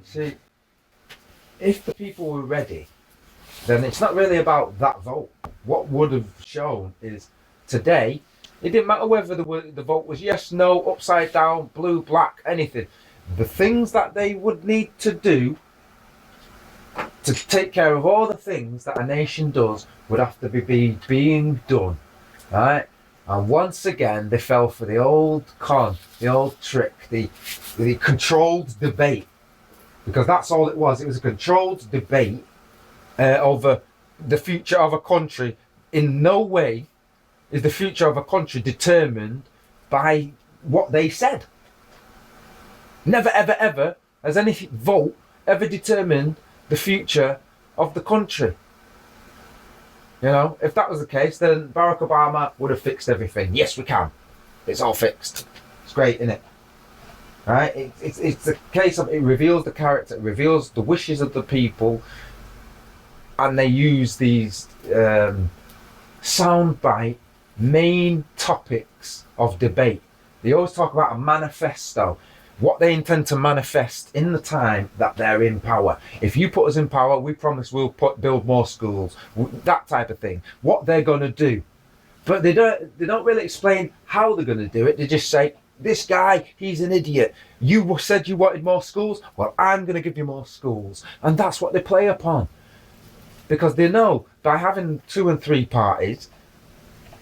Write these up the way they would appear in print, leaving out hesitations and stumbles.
See, if the people were ready, then it's not really about that vote. What would have shown is today, it didn't matter whether the vote was yes, no, upside down, blue, black, anything. The things that they would need to do to take care of all the things that a nation does would have to be being done, right? And once again, they fell for the old con, the old trick, the controlled debate. Because that's all it was. It was a controlled debate over the future of a country. In no way is the future of a country determined by what they said. Never, ever, ever has any vote ever determined the future of the country. You know, if that was the case, then Barack Obama would have fixed everything. Yes, we can. It's all fixed. It's great, isn't it? Right? It's a case of it reveals the character, it reveals the wishes of the people, and they use these soundbite main topics of debate. They always talk about a manifesto, what they intend to manifest in the time that they're in power. If you put us in power, we promise we'll build more schools, that type of thing. What they're going to do, but they don't really explain how they're going to do it. They just say, this guy, he's an idiot. You said you wanted more schools. Well, I'm going to give you more schools, and that's what they play upon, because they know by having 2 and 3 parties,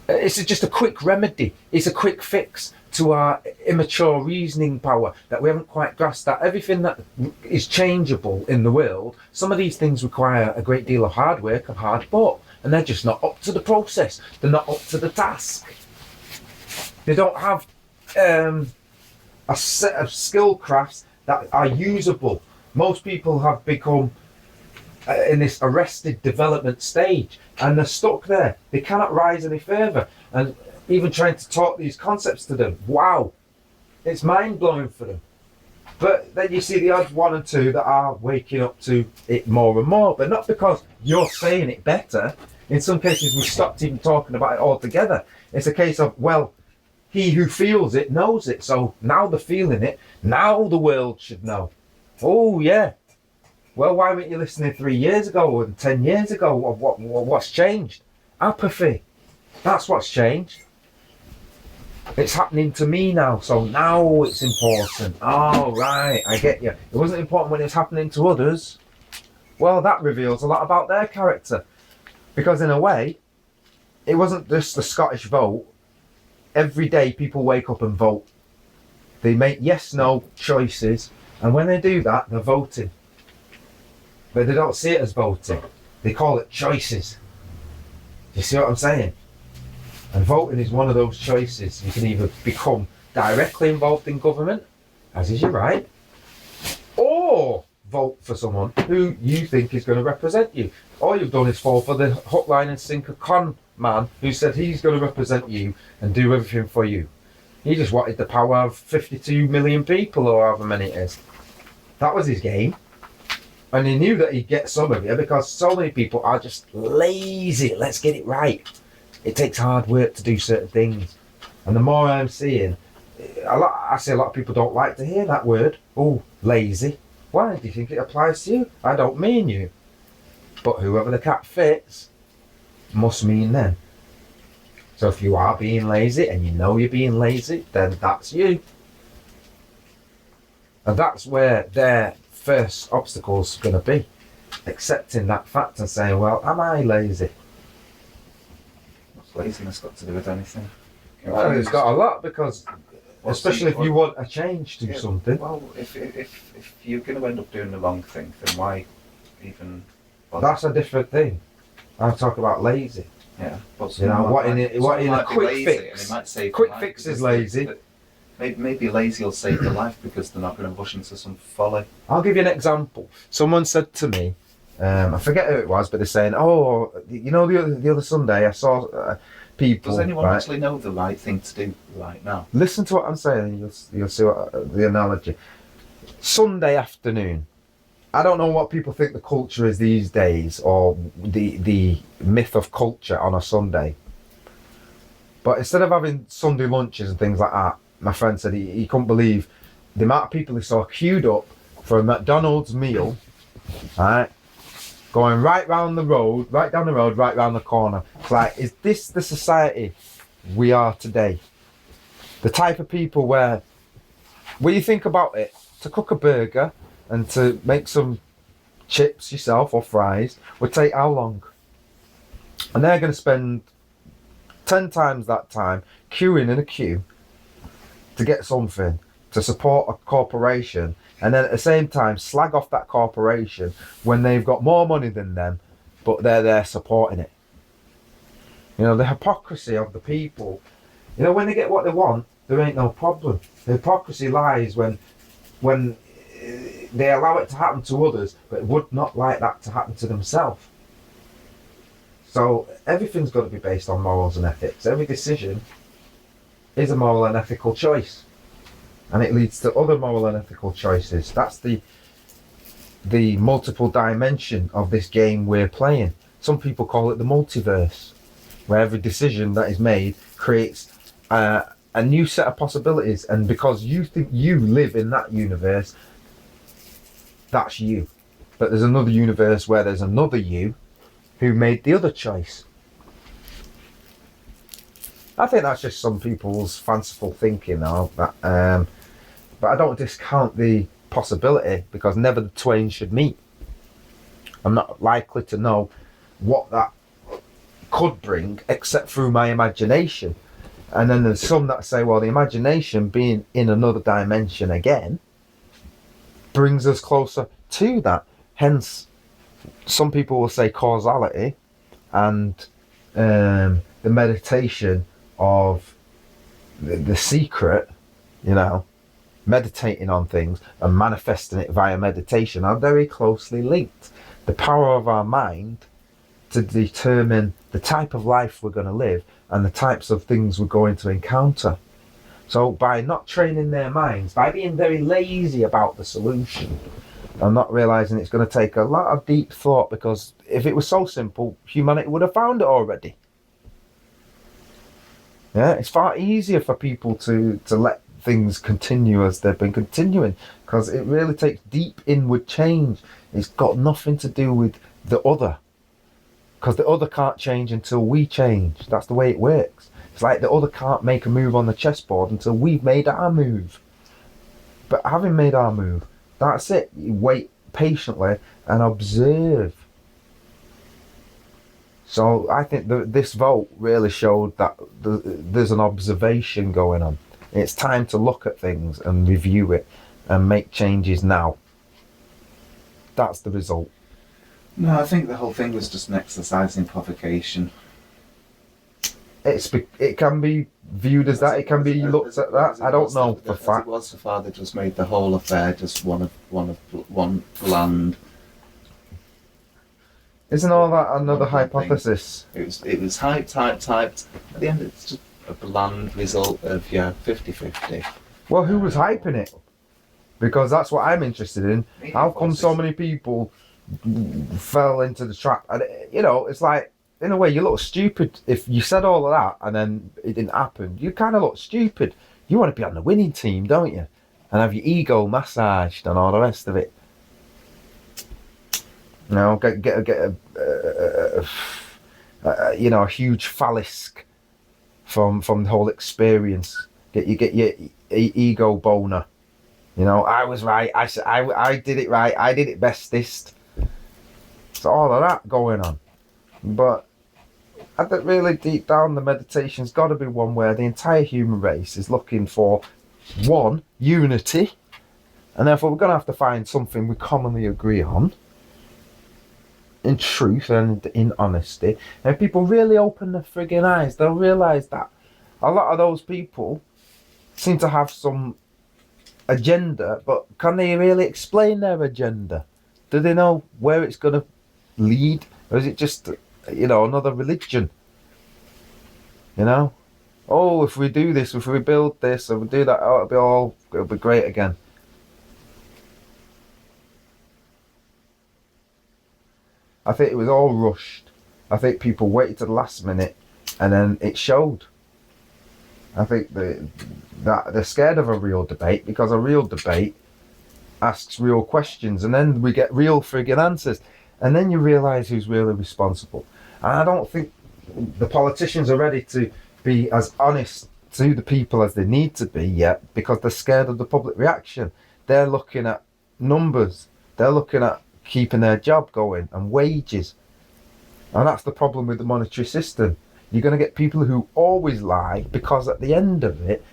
it's just a quick remedy. It's a quick fix to our immature reasoning power that we haven't quite grasped, that everything that is changeable in the world, some of these things require a great deal of hard work and hard thought, and they're just not up to the process. They're not up to the task. They don't have a set of skill crafts that are usable. Most people have become in this arrested development stage, and they're stuck there. They cannot rise any further. And even trying to talk these concepts to them, wow, it's mind-blowing for them. But then you see the odd 1 and 2 that are waking up to it more and more, but not because you're saying it better. In some cases, we've stopped even talking about it altogether. It's a case of, well, he who feels it knows it, so now they're feeling it, now the world should know. Oh, yeah. Well, why weren't you listening 3 years ago and 10 years ago? What's changed? Apathy. That's what's changed. It's happening to me now, so now it's important. Oh, right, I get you. It wasn't important when it's happening to others. Well, that reveals a lot about their character. Because in a way, it wasn't just the Scottish vote. Every day people wake up and vote. They make yes-no choices, and when they do that, they're voting. But they don't see it as voting. They call it choices. You see what I'm saying? And voting is one of those choices. You can either become directly involved in government, as is your right, or vote for someone who you think is going to represent you. All you've done is fall for the hook, line and sinker con man who said he's going to represent you and do everything for you. He just wanted the power of 52 million people, or however many it is. That was his game. And he knew that he'd get some of it because so many people are just lazy. Let's get it right. It takes hard work to do certain things. And the more I'm seeing, I see a lot of people don't like to hear that word. Oh, lazy. Why? Do you think it applies to you? I don't mean you. But whoever the cat fits must mean them. So if you are being lazy and you know you're being lazy, then that's you. And that's where their first obstacle's going to be. Accepting that fact and saying, well, am I lazy? What's laziness got to do with anything? Well, it's got a lot, because especially if you want a change to something. Well, if you're going to end up doing the wrong thing, then why even bother? That's a different thing. I'm talking about lazy. Yeah, but you know, what in a quick fix. Quick fix is lazy. Maybe lazy will save their life because they're not going to rush into some folly. I'll give you an example. Someone said to me, I forget who it was, but they're saying, oh, you know, the other Sunday I saw people... Does anyone actually know the right thing to do right now? Listen to what I'm saying, you'll see what the analogy. Sunday afternoon. I don't know what people think the culture is these days, or the myth of culture on a Sunday. But instead of having Sunday lunches and things like that, my friend said he couldn't believe the amount of people who saw queued up for a McDonald's meal, right, going right round the road, right down the road, right round the corner. It's like, is this the society we are today? The type of people where, when you think about it, to cook a burger and to make some chips yourself or fries would take how long? And they're going to spend 10 times that time queuing in a queue to get something to support a corporation, and then at the same time slag off that corporation when they've got more money than them, but they're there supporting it. You know, the hypocrisy of the people. You know, when they get what they want, there ain't no problem. The hypocrisy lies when they allow it to happen to others, but would not like that to happen to themselves. So everything's got to be based on morals and ethics. Every decision is a moral and ethical choice, and it leads to other moral and ethical choices. That's the multiple dimension of this game we're playing. Some people call it the multiverse, where every decision that is made creates a new set of possibilities, and because you think you live in that universe, that's you. But there's another universe where there's another you who made the other choice. I think that's just some people's fanciful thinking now, but I don't discount the possibility, because never the twain should meet. I'm not likely to know what that could bring except through my imagination. And then there's some that say, well, the imagination being in another dimension again brings us closer to that. Hence, some people will say causality and the meditation of the secret, you know, meditating on things and manifesting it via meditation are very closely linked. The power of our mind to determine the type of life we're going to live and the types of things we're going to encounter. So by not training their minds, by being very lazy about the solution, and not realizing it's going to take a lot of deep thought, because if it was so simple, humanity would have found it already. Yeah, it's far easier for people to let things continue as they've been continuing, because it really takes deep inward change. It's got nothing to do with the other, because the other can't change until we change. That's the way it works. It's like the other can't make a move on the chessboard until we've made our move. But having made our move, that's it. You wait patiently and observe. So I think this vote really showed that there's an observation going on. It's time to look at things and review it and make changes now. That's the result. No, I think the whole thing was just an exercise in provocation. It can be viewed as that. It can be looked at that. I don't know for fact. It was so far, they just made the whole affair just one bland. Isn't all that another hypothesis? It was hyped. At the end, it's just a bland result of 50-50. Well, who was hyping it? Because that's what I'm interested in. How come so many people fell into the trap? And you know, it's like, in a way, you look stupid if you said all of that and then it didn't happen. You kind of look stupid. You want to be on the winning team, don't you? And have your ego massaged and all the rest of it. You know, get a huge phallus from the whole experience. Get your ego boner. You know, I was right. I did it right. I did it bestest. So all of that going on, but I think really deep down the meditation's got to be one where the entire human race is looking for one, unity, and therefore we're going to have to find something we commonly agree on in truth and in honesty. And if people really open their friggin' eyes, they'll realise that a lot of those people seem to have some agenda, but can they really explain their agenda? Do they know where it's going to lead, or is it just another religion? Oh, if we do this, if we build this, or we do that, it'll be great again. I think it was all rushed. I think people waited to the last minute, and then it showed. I think that they're scared of a real debate, because a real debate asks real questions, and then we get real friggin' answers, and then you realise who's really responsible. And I don't think the politicians are ready to be as honest to the people as they need to be yet, because they're scared of the public reaction. They're looking at numbers. They're looking at keeping their job going and wages. And that's the problem with the monetary system. You're going to get people who always lie, because at the end of it,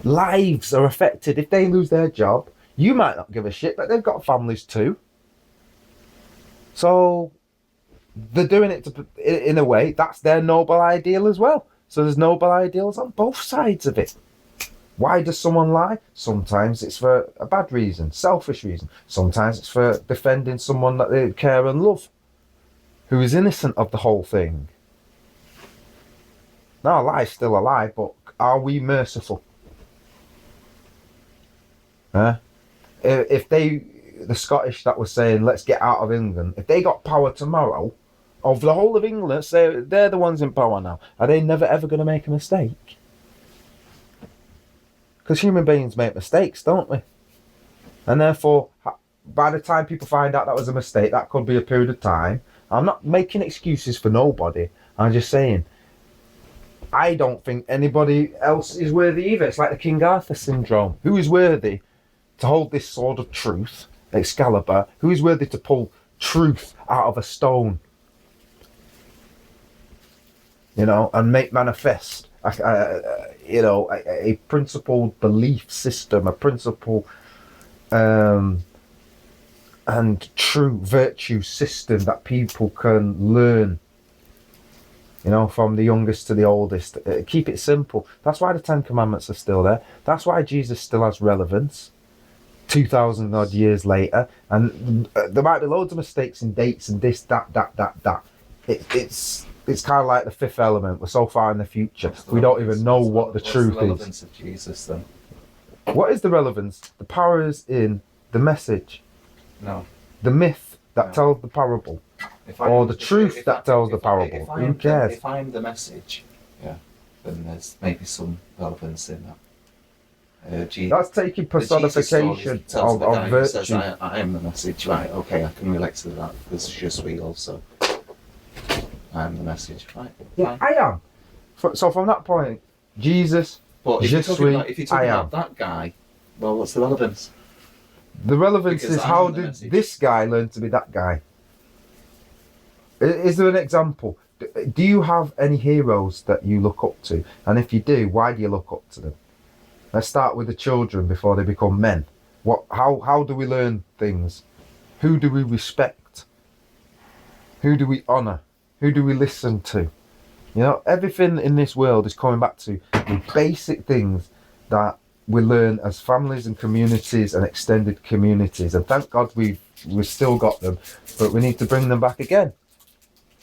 lives are affected. If they lose their job, you might not give a shit, but they've got families too. So they're doing it in a way, that's their noble ideal as well. So there's noble ideals on both sides of it. Why does someone lie? Sometimes it's for a bad reason, selfish reason. Sometimes it's for defending someone that they care and love, who is innocent of the whole thing. Now, a lie's still a lie, but are we merciful? If the Scottish that was saying, let's get out of England, if they got power tomorrow, of the whole of England, say they're the ones in power now, are they never ever going to make a mistake? Because human beings make mistakes, don't we? And therefore, by the time people find out that was a mistake, that could be a period of time. I'm not making excuses for nobody. I'm just saying, I don't think anybody else is worthy either. It's like the King Arthur syndrome. Who is worthy to hold this sword of truth, Excalibur? Who is worthy to pull truth out of a stone? You know, and make manifest, a principled belief system, a principle and true virtue system that people can learn, you know, from the youngest to the oldest. Keep it simple. That's why the Ten Commandments are still there. That's why Jesus still has relevance 2,000 odd years later. And there might be loads of mistakes in dates and this, that. It's kind of like the Fifth Element. We're so far in the future, we don't even know what the truth is. What's the relevance of Jesus then? What is the relevance? The power is in the message. No. The myth that tells the parable. Or the truth that tells the parable. Who cares? If I'm the message, then there's maybe some relevance in that. That's taking personification of virtue. Says, I am the message, right? Okay, I can relate to that because je suis also. I am the message, right? Yeah, I am. So from that point, Jesus, but if je you're suis, talking I am. about that guy, well, what's the relevance? The relevance Because is I how am the did message. this guy learn to be that guy? Is there an example? Do you have any heroes that you look up to? And if you do, why do you look up to them? Let's start with the children before they become men. How do we learn things? Who do we respect? Who do we honour? Who do we listen to? You know, everything in this world is coming back to the basic things that we learn as families and communities and extended communities. And thank God we've still got them, but we need to bring them back again.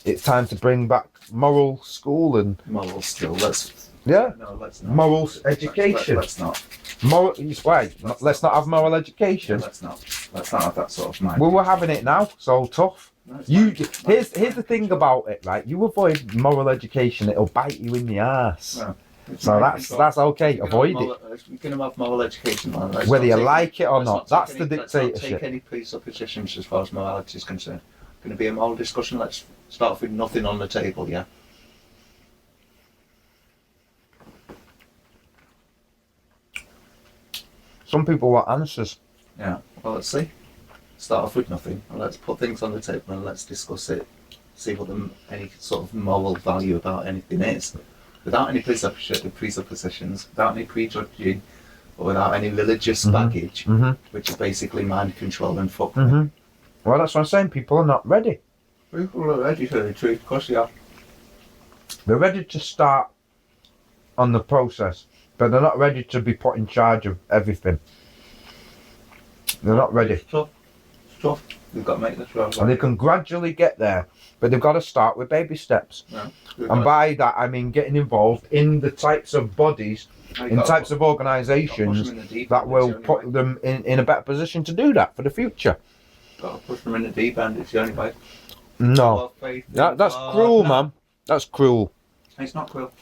It's time to bring back moral school and Moral still. Let's not. Moral education. Let's not. Let's not have moral education. Let's not have that sort of mind. Well, we're having it now. So tough. No, Here's the thing about it, right? You avoid moral education, it'll bite you in the arse. No. So that's okay. Avoid it. We can have moral education, man. Whether you like it or not, that's the Let's not dictatorship. take any presuppositions as far as morality is concerned. Going to be a moral discussion. Let's start off with nothing on the table. Yeah. Some people want answers. Yeah. Well, let's see. Start off with nothing, and let's put things on the table and let's discuss it. See what any sort of moral value about anything is, without any presuppositions, without any prejudging, or without any religious baggage, which is basically mind control and fuck. Well, that's what I'm saying. People are not ready. People are ready for the truth, of course they are. They're ready to start on the process, but they're not ready to be put in charge of everything. They're not ready. It's tough. We've got to make this right. And they can gradually get there, but they've got to start with baby steps. Yeah, and by that, I mean getting involved in the types of bodies, in types of organisations that will put them in a better position to do that for the future. Got to push them in the deep end, it's the only way. No. That's cruel, man. That's cruel. It's not cruel.